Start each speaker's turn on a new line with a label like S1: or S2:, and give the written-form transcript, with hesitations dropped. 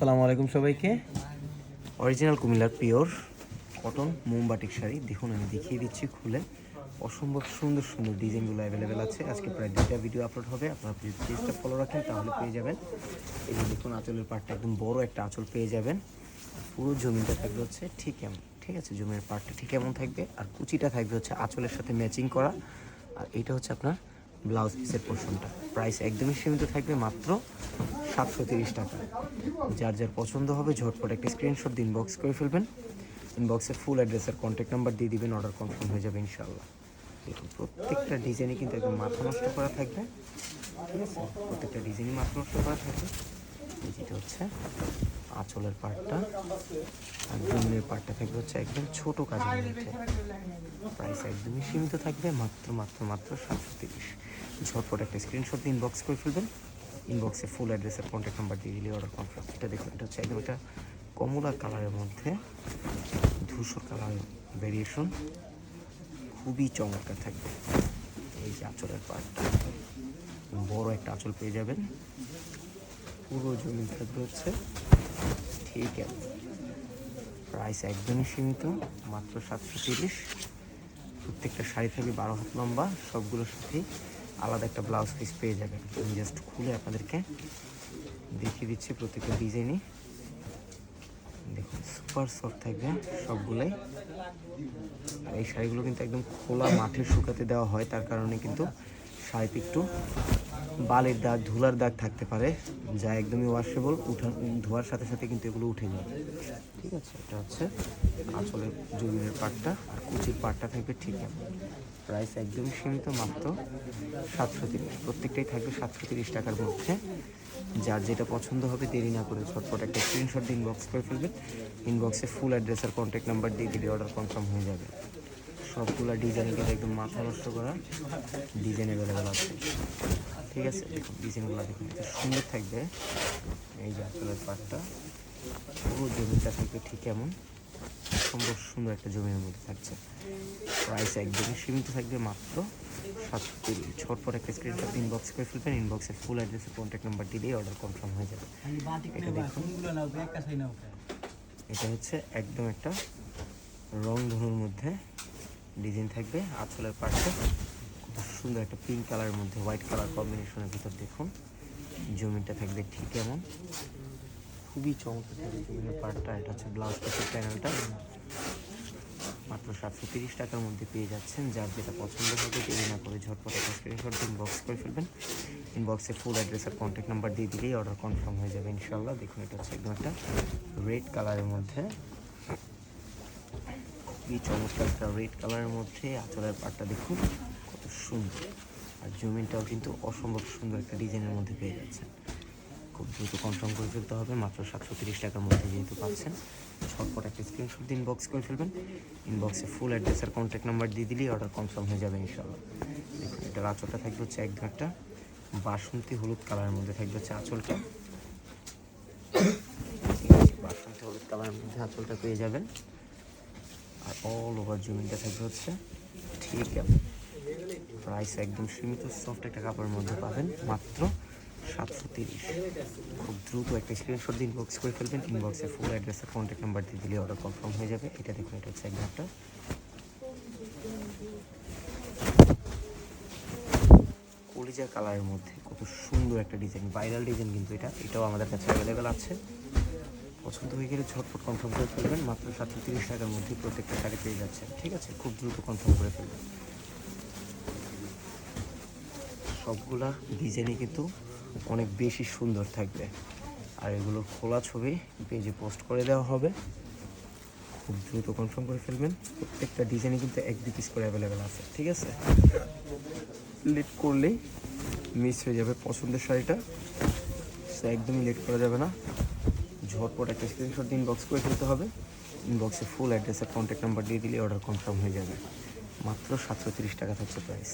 S1: আসসালামু আলাইকুম সবাইকে। অরিজিনাল কুমিল্লার পিওর কটন মোমবাটিক শাড়ি দেখুন, আমি দেখিয়ে দিচ্ছি খুলে। অসম্ভব সুন্দর সুন্দর ডিজাইনগুলো অ্যাভেলেবেল আছে। আজকে প্রায় 2টা ভিডিও আপলোড হবে, আপনারা যদি পেজটা ফলো রাখেন তাহলে পেয়ে যাবেন। এই যে দেখুন, আঁচলের পাটটা একদম বড় একটা আঁচল পেয়ে যাবেন। পুরো জমিটা থাকবে হচ্ছে ঠিক এমন, ঠিক আছে, জমির পাটটা ঠিক এমন থাকবে। আর কুচিটা থাকবে হচ্ছে আঁচলের সাথে ম্যাচিং করা। আর এটা হচ্ছে আপনার ব্লাউজ পিসের পোর্শনটা। প্রাইস একদমই সীমিত থাকবে, মাত্র 730 টাকা। যার যার পছন্দ হবে ঝটপট একটা স্ক্রিনশট দিয়ে ইনবক্স করে ফেলবেন। ইনবক্সে ফুল অ্যাড্রেস আর কন্ট্যাক্ট নাম্বার দিয়ে দিবেন, অর্ডার কনফার্ম হয়ে যাবে ইনশাআল্লাহ। দেখুন প্রত্যেকটা ডিজাইনে কিন্তু একদম মাথা নষ্ট করা থাকবে, ঠিক আছে, প্রত্যেকটা ডিজাইনই মাথা নষ্ট করা থাকবে। যেটা হচ্ছে আঁচলের পার্টটা, আর জমিনের পার্টটা থাকবে হচ্ছে একদম ছোট কাজের মধ্যে। প্রাইস একদমই সীমিত থাকবে, মাত্র মাত্র মাত্র 730। ঝটপট একটা স্ক্রিনশট দিয়ে ইনবক্স করে ফেলবেন। ইনবক্সে ফুল অ্যাড্রেস আর কন্ট্যাক্ট নাম্বার দিয়ে দিলে অর্ডার কনফার্ম। এটা দেখুন, এটা হচ্ছে একদম একটা কমলা কালারের মধ্যে ধূসর কালার ভেরিয়েশন, খুবই চমৎকার থাকবে। এই যে আঁচলের পার্টটা, বড় একটা আঁচল পেয়ে যাবেন। পুরো জমি থাকবে হচ্ছে ঠিক আছে। প্রাইস একদমই সীমিত, মাত্র 730। প্রত্যেকটা শাড়ি থাকবে 12 হাত লম্বা, সবগুলোর সাথেই আলাদা একটা ব্লাউজ পিস পেয়ে যাবেন। আমি জাস্ট খুলে আপনাদেরকে দেখিয়ে দিচ্ছি প্রত্যেকটা ডিজাইনই। দেখুন সুপার সফট থাকবে সবগুলোই। আর এই শাড়িগুলো কিন্তু একদম খোলা মাঠে শুকাতে দেওয়া হয়, তার কারণে কিন্তু শাড়িতে একটু বালির দাগ, ধুলার দাগ থাকতে পারে, যা একদমই ওয়াশেবল। ধোয়ার সাথে সাথে কিন্তু এগুলো উঠে যাবে, ঠিক আছে। এটা হচ্ছে আঁচলের জমিনের পাটটা, আর কুচির পাটটা থাকবে ঠিক আছে। প্রাইস একদম সীমিত, মাত্র 730। প্রত্যেকটাই থাকবে 730 টাকার মধ্যে। যার যেটা পছন্দ হবে দেরি না করে ঝটপট একটা স্ক্রিনশট দিয়ে ইনবক্স করে ফেলবেন। ইনবক্সে ফুল অ্যাড্রেস আর কন্ট্যাক্ট নাম্বার দিয়ে দিলে অর্ডার কনফার্ম হয়ে যাবে। সবগুলো ডিজাইন কিন্তু একদম মাথা নষ্ট করা ডিজাইন অ্যাভেলেবেল আছে, ঠিক আছে। দেখুন ডিজাইনগুলো দেখুন, এত সুন্দর থাকবে। এই যে আঁচলের পাটটা, পুরো জমিটা থাকবে ঠিক এমন সুন্দর সুন্দর একটা জমির মধ্যে থাকছে। প্রাইস একদমই সীমিত থাকবে, মাত্র 730। ঝটপট একটা স্ক্রিনশট ইনবক্স করে ফেলবেন। ইনবক্সে ফুল অ্যাড্রেসে কন্ট্যাক্ট নাম্বার দিলেই অর্ডার কনফার্ম হয়ে যাবে। এটা দেখুন, এটা হচ্ছে একদম একটা রং ধনুর মধ্যে ডিজাইন থাকবে। আঁচলের পাশে খুব সুন্দর একটা পিঙ্ক কালারের মধ্যে হোয়াইট কালার কম্বিনেশনের ভিতর দেখুন জমিনটা থাকবে ঠিক এমন, খুবই চমৎকার থাকবে জমিনের পার্টটা। এটা হচ্ছে ব্লাউজ পিসের প্যানেলটা, মাত্র 730 টাকার মধ্যে পেয়ে যাচ্ছেন। যার যেটা পছন্দ হবে দেরি না করে ঝটপট একটা স্ক্রিনশট ইনবক্স করে ফেলবেন। ইনবক্সে ফুল অ্যাড্রেস আর কন্ট্যাক্ট নাম্বার দিয়ে দিলেই অর্ডার কনফার্ম হয়ে যাবে ইনশাল্লাহ। দেখুন এটা হচ্ছে একদম একটা রেড কালারের মধ্যে, খুবই চমৎকার একটা রেড কালারের মধ্যে আঁচলের পাটটা দেখুন কত সুন্দর। আর জমিনটাও কিন্তু অসম্ভব সুন্দর একটা ডিজাইনের মধ্যে পেয়ে যাচ্ছেন। খুব দ্রুত কনফার্ম করে ফেলতে হবে, মাত্র 730 টাকার মধ্যে যেহেতু পাচ্ছেন। ঝটপট একটা স্ক্রিনশট দিয়ে ইনবক্স করে ফেলবেন। ইনবক্সে ফুল অ্যাড্রেস আর কন্ট্যাক্ট নাম্বার দিয়ে দিলেই অর্ডার কনফার্ম হয়ে যাবে ইনশাল্লাহ। দেখুন এটার আঁচলটা থাকবে হচ্ছে একদম একটা বাসন্তী হলুদ কালারের মধ্যে থাকবে হচ্ছে আঁচলটা। বাসন্তী হলুদ কালারের মধ্যে আঁচলটা পেয়ে যাবেন। আর অল ওভার জমিনটা থাকবে হচ্ছে ঠিক আছে। প্রাইস একদম সীমিত, সফট একটা কাপড়ের মধ্যে পাবেন, মাত্র 730। খুব দ্রুত একটা স্ক্রিনশট দিয়ে ইনবক্স করে ফেলবেন। ইনবক্সে ফুল অ্যাড্রেস আর কন্ট্যাক্ট নাম্বার দিয়ে দিলে অর্ডার কনফার্ম হয়ে যাবে। এটা দেখুন, এটা হচ্ছে একদম একটা কলিজা কালারের মধ্যে কত সুন্দর একটা ডিজাইন, ভাইরাল ডিজাইন কিন্তু এটাও আমাদের কাছে অ্যাভেলেবেল আছে। পছন্দ হয়ে গেলে ঝটপট কনফার্ম করে ফেলবেন। মাত্র 730 টাকার মধ্যে প্রত্যেকটা শাড়ি পেয়ে যাচ্ছেন, ঠিক আছে। খুব দ্রুত কনফার্ম করে ফেলবেন। সবগুলা ডিজাইনই কিন্তু অনেক বেশি সুন্দর থাকবে। আর এগুলোর খোলা ছবি পেজে পোস্ট করে দেওয়া হবে, খুব দ্রুত কনফার্ম করে ফেলবেন। প্রত্যেকটা ডিজাইনই কিন্তু 1-2 পিস করে অ্যাভেলেবেল আছে, ঠিক আছে। লেট করলেই মিস হয়ে যাবে পছন্দের শাড়িটা, সো একদমই লেট করা যাবে না। ঝটপট একটা স্ক্রিনশট দিয়ে ইনবক্স করে ফেলতে হবে। ইনবক্সে ফুল অ্যাড্রেস আর কন্ট্যাক্ট নাম্বার দিয়ে দিলে অর্ডার কনফার্ম হয়ে যাবে। মাত্র 730 টাকা থাকছে প্রাইস।